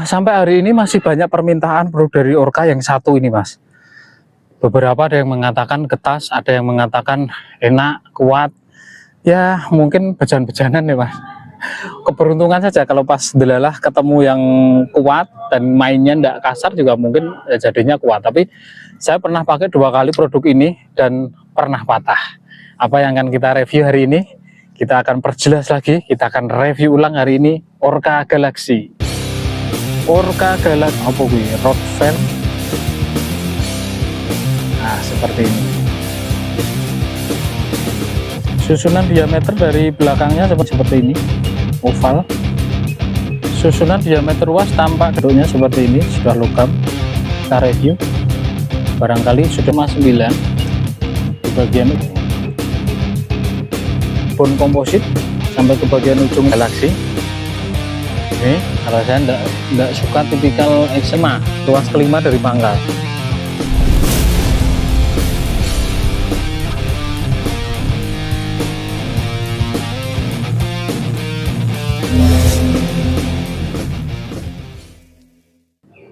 Sampai hari ini masih banyak permintaan produk dari Orca yang satu ini, Mas. Beberapa ada yang mengatakan getas, ada yang mengatakan enak, kuat. Ya, mungkin bejan-bejanan ya, Mas. Keberuntungan saja kalau pas delalah ketemu yang kuat dan mainnya ndak kasar juga mungkin jadinya kuat. Tapi saya pernah pakai 2 kali produk ini dan pernah patah. Apa yang akan kita review hari ini? Kita akan perjelas lagi, kita akan review ulang hari ini Orca Galaxy. Orca Galaxy apa gue? Rottweiler. Nah, seperti ini. Susunan diameter dari belakangnya seperti ini, oval. Susunan diameter ruas tampak bentuknya seperti ini, sudah logam. Kita review. Barangkali sudah masuk 9 di bagian bone komposit sampai ke bagian ujung Galaxy. Ini kalau saya enggak suka tipikal eczema, ruas kelima dari pangkal.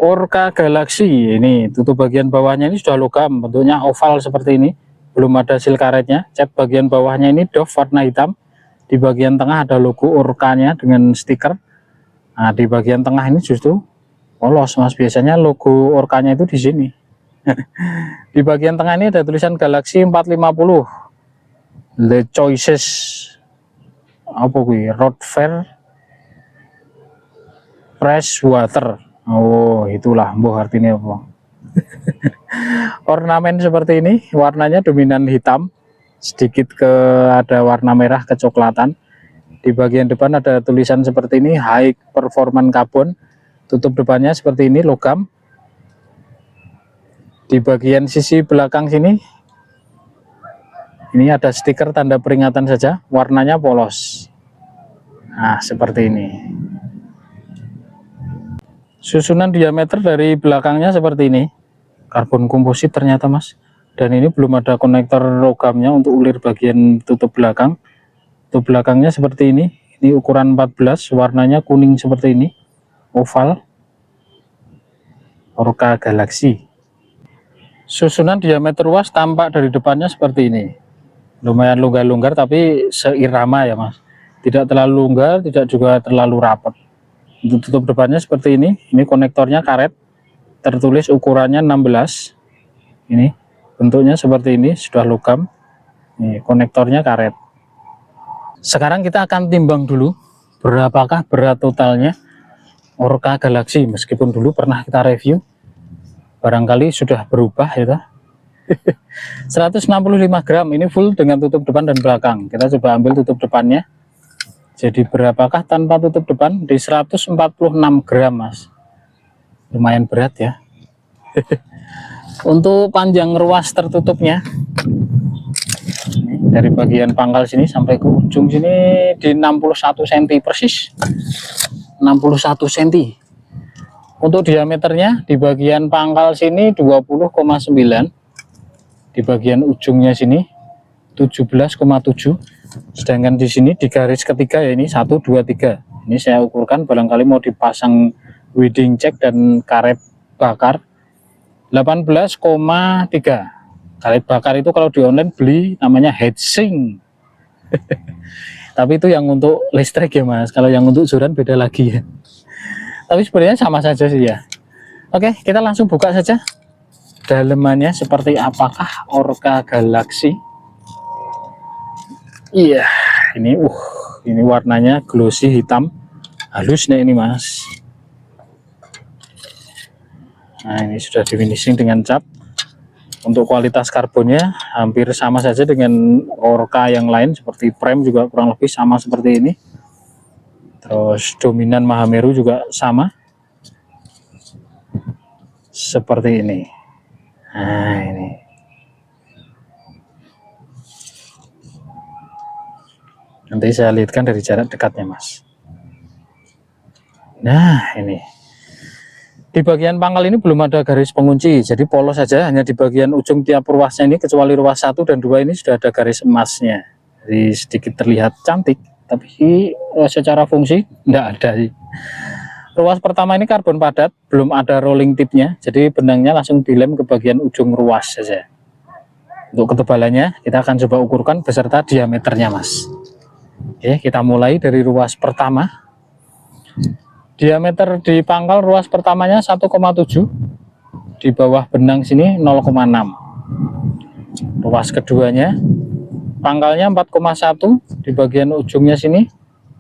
Orca Galaxy ini tutup bagian bawahnya ini sudah logam, bentuknya oval seperti ini, belum ada seal karetnya. Cat bagian bawahnya ini doff warna hitam, di bagian tengah ada logo Orca-nya dengan stiker. Nah, di bagian tengah ini justru polos, Mas. Biasanya logo Orca-nya itu di sini. Di bagian tengah ini ada tulisan Galaxy 450 The Choices apa gue? Rottweiler Fresh Water. Oh, itulah boh artinya apa. Ornamen seperti ini, warnanya dominan hitam, sedikit ada warna merah kecoklatan. Di bagian depan ada tulisan seperti ini, High Performance Carbon. Tutup depannya seperti ini, logam. Di bagian sisi belakang sini, ini ada stiker tanda peringatan saja, warnanya polos. Nah, seperti ini. Susunan diameter dari belakangnya seperti ini, karbon komposit ternyata, Mas. Dan ini belum ada konektor logamnya untuk ulir bagian tutup belakang. Tutup belakangnya seperti ini ukuran 14, warnanya kuning seperti ini, oval. Orca Galaxy. Susunan diameter ruas tampak dari depannya seperti ini, lumayan longgar-longgar tapi seirama ya, Mas. Tidak terlalu longgar, tidak juga terlalu rapat. Untuk tutup depannya seperti ini konektornya karet, tertulis ukurannya 16. Ini bentuknya seperti ini, sudah logam. Ini konektornya karet. Sekarang kita akan timbang dulu berapakah berat totalnya Orca Galaxy. Meskipun dulu pernah kita review, barangkali sudah berubah ya. 165 gram, ini full dengan tutup depan dan belakang. Kita coba ambil tutup depannya. Jadi berapakah tanpa tutup depan? Di 146 gram, Mas. Lumayan berat ya. Untuk panjang ruas tertutupnya, dari bagian pangkal sini sampai ke ujung sini di 61 cm persis. 61 cm. Untuk diameternya di bagian pangkal sini 20,9, di bagian ujungnya sini 17,7, sedangkan di sini di garis ketiga ya ini 1 2 3. Ini saya ukurkan, barangkali mau dipasang wedding check dan karet bakar 18,3. Karet bakar itu kalau di online beli namanya heatsink. Tapi itu yang untuk listrik ya, Mas. Kalau yang untuk joran beda lagi ya. Tapi sebenarnya sama saja sih ya. Oke, kita langsung buka saja dalemannya seperti apakah Orca Galaxy. Iya, ini warnanya glossy hitam, halus nih ini, Mas. Nah, ini sudah di finishing dengan cat. Untuk kualitas karbonnya hampir sama saja dengan Orca yang lain, seperti frame juga kurang lebih sama seperti ini. Terus dominan Mahameru juga sama seperti ini. Nah, ini nanti saya lihatkan dari jarak dekatnya, Mas. Nah, ini di bagian pangkal ini belum ada garis pengunci, jadi polos saja. Hanya di bagian ujung tiap ruasnya ini, kecuali ruas 1 dan 2 ini sudah ada garis emasnya. Jadi sedikit terlihat cantik, tapi secara fungsi tidak ada sih. Ruas pertama ini karbon padat, belum ada rolling tipnya, jadi benangnya langsung dilem ke bagian ujung ruas saja. Untuk ketebalannya kita akan coba ukurkan beserta diameternya, Mas. Oke, kita mulai dari ruas pertama. Diameter di pangkal ruas pertamanya 1,7, di bawah benang sini 0,6. Ruas keduanya pangkalnya 4,1, di bagian ujungnya sini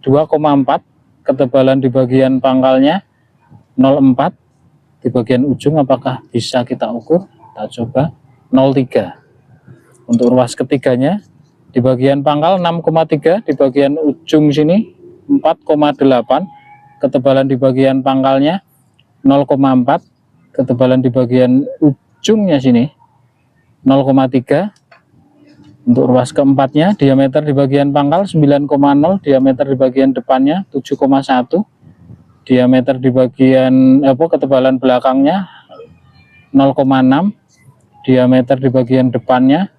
2,4, ketebalan di bagian pangkalnya 0,4, di bagian ujung apakah bisa kita ukur? Kita coba 0,3. Untuk ruas ketiganya di bagian pangkal 6,3, di bagian ujung sini 4,8, ketebalan di bagian pangkalnya 0,4, ketebalan di bagian ujungnya sini 0,3. Untuk ruas keempatnya diameter di bagian pangkal 9,0, diameter di bagian depannya 7,1, diameter di bagian ketebalan belakangnya 0,6, diameter di bagian depannya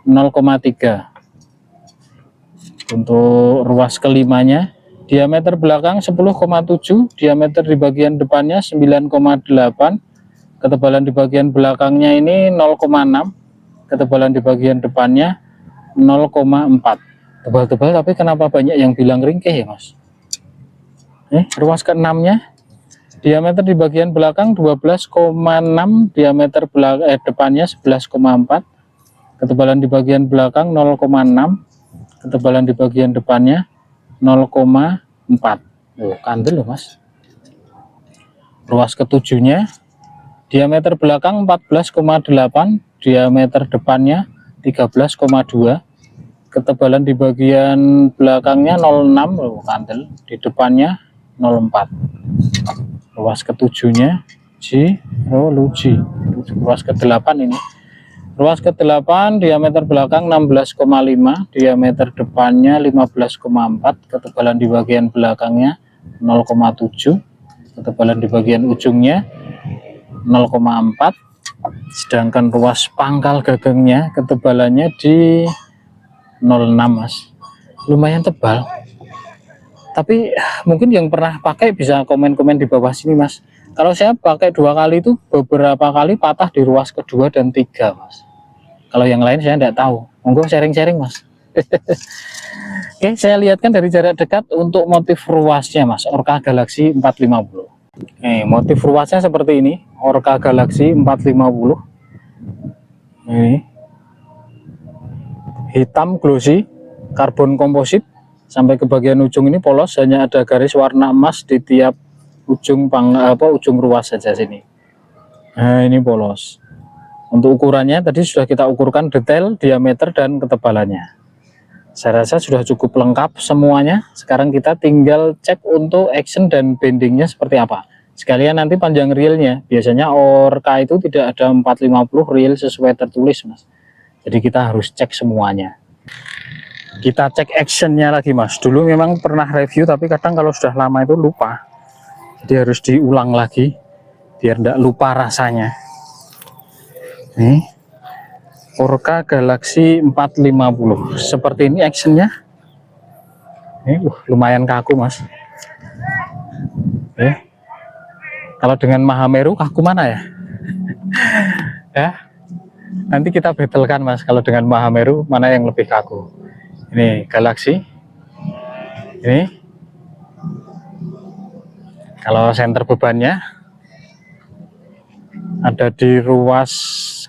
0,3. Untuk ruas kelimanya diameter belakang 10,7, diameter di bagian depannya 9,8, ketebalan di bagian belakangnya ini 0,6, ketebalan di bagian depannya 0,4. Tebal-tebal, tapi kenapa banyak yang bilang ringkih ya, Mas? Ruas keenamnya diameter di bagian belakang 12,6, diameter depannya 11,4, ketebalan di bagian belakang 0,6, ketebalan di bagian depannya 0,4. Kandel loh, Mas. Ruas ketujuhnya diameter belakang 14,8, diameter depannya 13,2, ketebalan di bagian belakangnya 0,6, kandel, di depannya 0,4. Ruas ketujuhnya ruas ke-8 ini. Ruas ke-8 diameter belakang 16,5, diameter depannya 15,4, ketebalan di bagian belakangnya 0,7, ketebalan di bagian ujungnya 0,4. Sedangkan ruas pangkal gagangnya ketebalannya di 0,6, Mas. Lumayan tebal. Tapi mungkin yang pernah pakai bisa komen-komen di bawah sini, Mas. Kalau saya pakai 2 kali itu beberapa kali patah di ruas kedua dan 3, Mas. Kalau yang lain saya tidak tahu. Monggo sharing-sharing, Mas. Oke, saya lihatkan dari jarak dekat untuk motif ruasnya, Mas. Orca Galaxy 450. Motif ruasnya seperti ini. Orca Galaxy 450. Ini hitam glossy, karbon komposit, sampai ke bagian ujung ini polos, hanya ada garis warna emas di tiap ujung ujung ruas saja sini. Nah, ini polos. Untuk ukurannya tadi sudah kita ukurkan detail, diameter dan ketebalannya. Saya rasa sudah cukup lengkap semuanya. Sekarang kita tinggal cek untuk action dan bendingnya seperti apa. Sekalian nanti panjang reelnya. Biasanya Orca itu tidak ada 450 reel sesuai tertulis, Mas. Jadi kita harus cek semuanya. Kita cek actionnya lagi, Mas. Dulu memang pernah review, tapi kadang kalau sudah lama itu lupa. Jadi harus diulang lagi biar tidak lupa rasanya. Nih, Orca Galaxy 450 seperti ini actionnya. Ini lumayan kaku, Mas. Kalau dengan Mahameru kaku mana ya? Ya, nanti kita battlekan, Mas. Kalau dengan Mahameru mana yang lebih kaku? Ini Galaxy. Ini kalau senter bebannya ada di ruas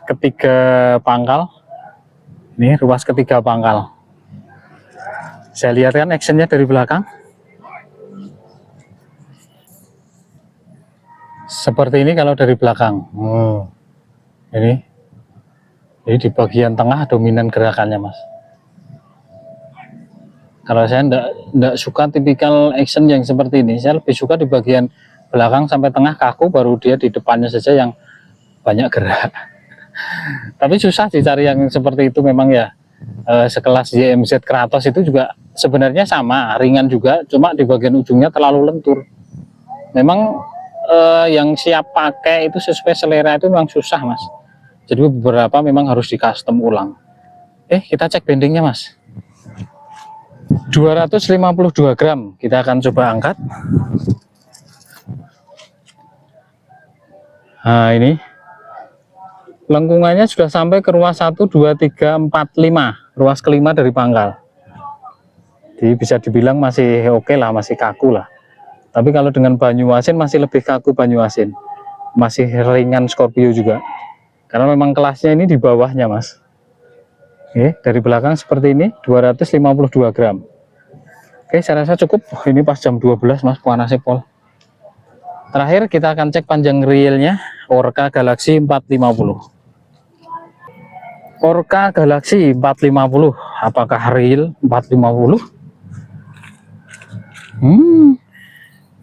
ketiga pangkal. Ini ruas ketiga pangkal. Saya lihatkan actionnya dari belakang. Seperti ini kalau dari belakang. Ini di bagian tengah dominan gerakannya, Mas. Kalau saya enggak suka tipikal action yang seperti ini. Saya lebih suka di bagian belakang sampai tengah kaku, baru dia di depannya saja yang banyak gerak. Tapi susah dicari yang seperti itu memang ya. Sekelas YMZ Kratos itu juga sebenarnya sama, ringan juga, cuma di bagian ujungnya terlalu lentur. Memang yang siap pakai itu sesuai selera itu memang susah, Mas. Jadi beberapa memang harus di custom ulang. Kita cek bendingnya, Mas. 252 gram kita akan coba angkat. Nah ini lengkungannya sudah sampai ke ruas 1, 2, 3, 4, 5, ruas kelima dari pangkal. Jadi bisa dibilang masih oke lah, masih kaku lah. Tapi kalau dengan Banyuasin masih lebih kaku Banyuasin, masih ringan Scorpio juga. Karena memang kelasnya ini di bawahnya mas. Oke, dari belakang seperti ini 252 gram. Oke, saya rasa cukup. Ini pas jam 12 mas, panasnya pol. Terakhir kita akan cek panjang realnya Orca Galaxy 450. Orca Galaxy 450, apakah real 450?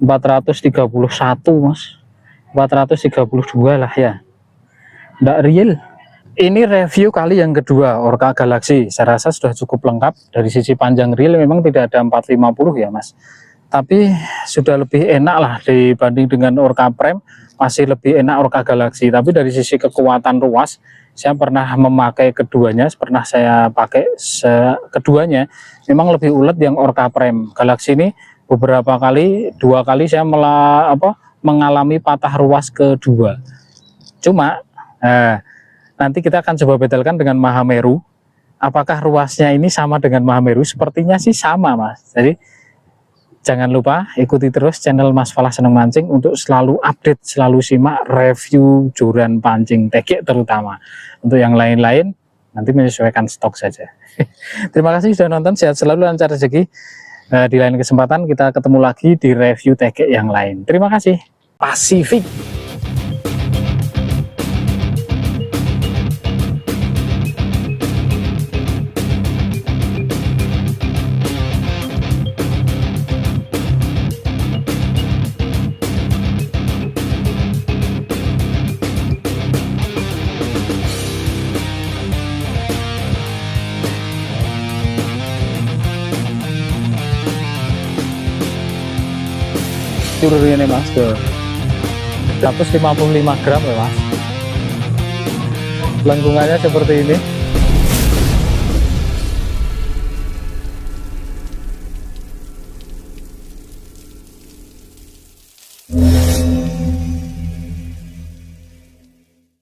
431 mas, 432 lah ya, tidak real. Ini review kali yang kedua Orca Galaxy, saya rasa sudah cukup lengkap. Dari sisi panjang real memang tidak ada 450 ya mas, tapi sudah lebih enak lah dibanding dengan Orca Prime. Masih lebih enak Orca Galaxy, tapi dari sisi kekuatan ruas saya pernah memakai keduanya, pernah saya pakai keduanya, memang lebih ulet yang Orca Prime. Galaxy ini beberapa kali, 2 kali saya mengalami patah ruas kedua. Cuma nanti kita akan coba bedelkan dengan Mahameru. Apakah ruasnya ini sama dengan Mahameru? Sepertinya sih sama mas. Jadi jangan lupa ikuti terus channel Mas Falah Seneng Mancing untuk selalu update, selalu simak review joran pancing tegek terutama. Untuk yang lain-lain nanti menyesuaikan stok saja. Terima kasih sudah nonton, sehat selalu, lancar rezeki. Di lain kesempatan kita ketemu lagi di review tegek yang lain. Terima kasih. Pasifik. Curur ini mas, 155 gram ya mas. Lengkungannya seperti ini.